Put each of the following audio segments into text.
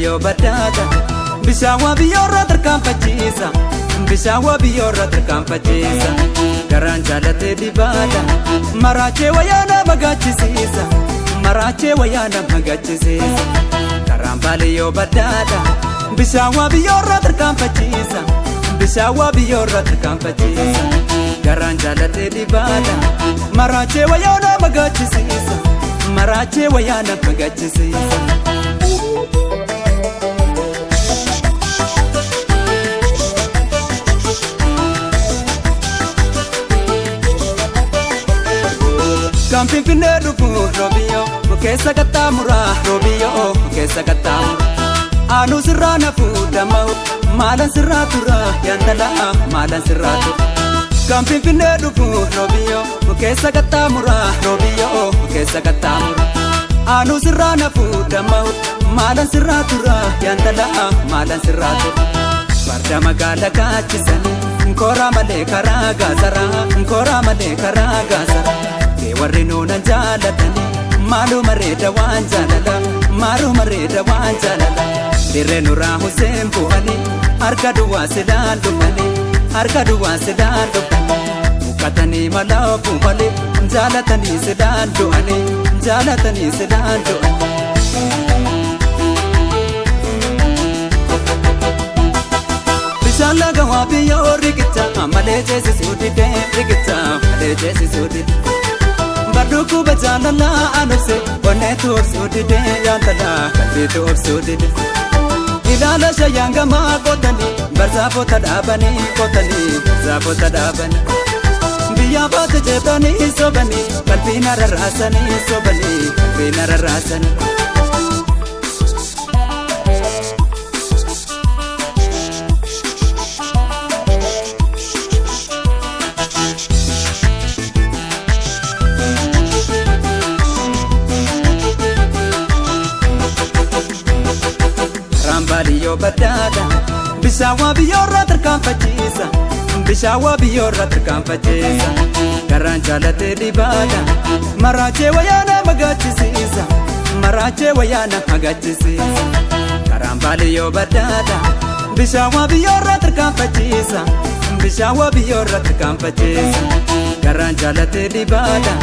Yo badada Bishawa biyorra tarkaanfachiisa Bishawa biyorra tarkaanfachiisa Garaan jaalate dibada Maraachee wayaana magaachisiisa Maraachee wayaana magaachisiisa Karaan baale yoo badada Bishawa biyorra tarkaanfachiisa Bishawa biyorra tarkaanfachiisa Garaan jaalate dibada Maraachee wayaana magaachisiisa Maraachee wayaana magaachisiisa Kampi pinne dufu robiyo Mukesa katamura robiyo Mukesa katamura Anu sirana fudama Malan siratura yandala Malan siratu Kampi pinne dufu robiyo Mukesa katamura robiyo Mukesa katamura Anu sirana fudama Malan siratura yandala Malan siratu Barda magala kachisani Nkora male karaga zara Nkora male karaga zara warri noonan jaalatani Maalu mareeda waan jaalala Maalu mareeda waan jaalala Dirree nuraa Huseen bu'ani Harka duwwaa sidaan dhufani Harka duwwaa sidaan dhufani Uffatanii malaafuu malee Jaalatanii sidaan du'ani Jaalatanii sidaan du'ani Bishaan laga waa biyyoo riqicha Malee jeesisuu didee riqicha Malee jeesisuu didee Barduku bajaalala anubse Wanneetu obsuu didee yaantala Kalbiitu obsuu didee Ilaala shayyaangamaa qotanii Barzaafota dhaabanii qotanii Barzaafota dhaabanii Biyyaa baate jeebanii sobanii Qalbiina rarraasanii sobanii Qalbiina rarraasanii Yo badada Bishawa biyorra tarkaanfachiisa Bishawa biyorra tarkaanfachiisa Garaan jaalate dibada Maraachee wayaana magaachisiisa Maraachee wayaana magaachisiisa Karaan baale yoo badada Bishawa biyorra tarkaanfachiisa Bishawa biyorra tarkaanfachiisa Garaan jaalate dibada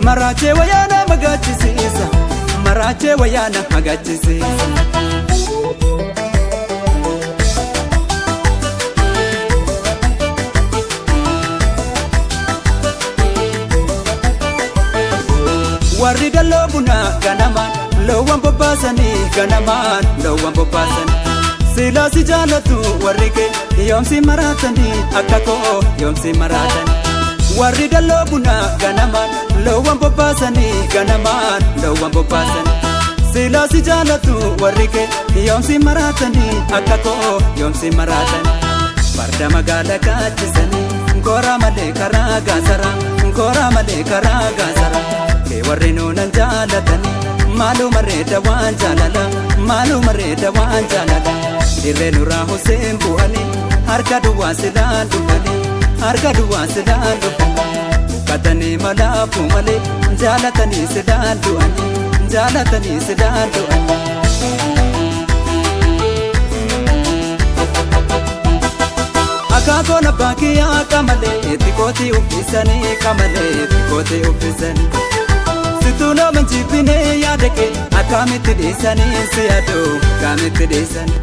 Maraachee wayaana magaachisiisa Maraachee wayaana magaachisiisa Warri dalloo bunaa ganamaan Loowwan bobbaasanii ganamaan Loowwan bobbaasanii Silaasi jaalatu warri kee Yoomsi maraatanii akka koo Yoomsi maraatanii Warri dalloo bunaa ganamaan Loowwan bobbaasanii ganamaan Loowwan bobbaasanii Silaasi jaalatu warri kee Yoomsi maraatanii akka koo Yoomsi maraatanii Barda magaala kaachisanii Nkora malee karaa gaazara Nkora malee karaa gaazara warri noonan jaalatani Maalu mareeda waan jaalala Maalu mareeda waan jaalala Dirree nuraa Huseen bu'ani Harka duwwaa sidaan dhufani Harka duwwaa sidaan dhufani Uffatanii malaafuu malee Jaalatanii sidaan du'ani Jaalatanii sidaan du'ani Akaakoon abbaa kiyyaa qamalee Itti kootii uffisanii qamalee Itti kootii uffisanii Situno manjibine yaadake Akkamitti dhiisanii si yaadu Akkamitti dhiisanii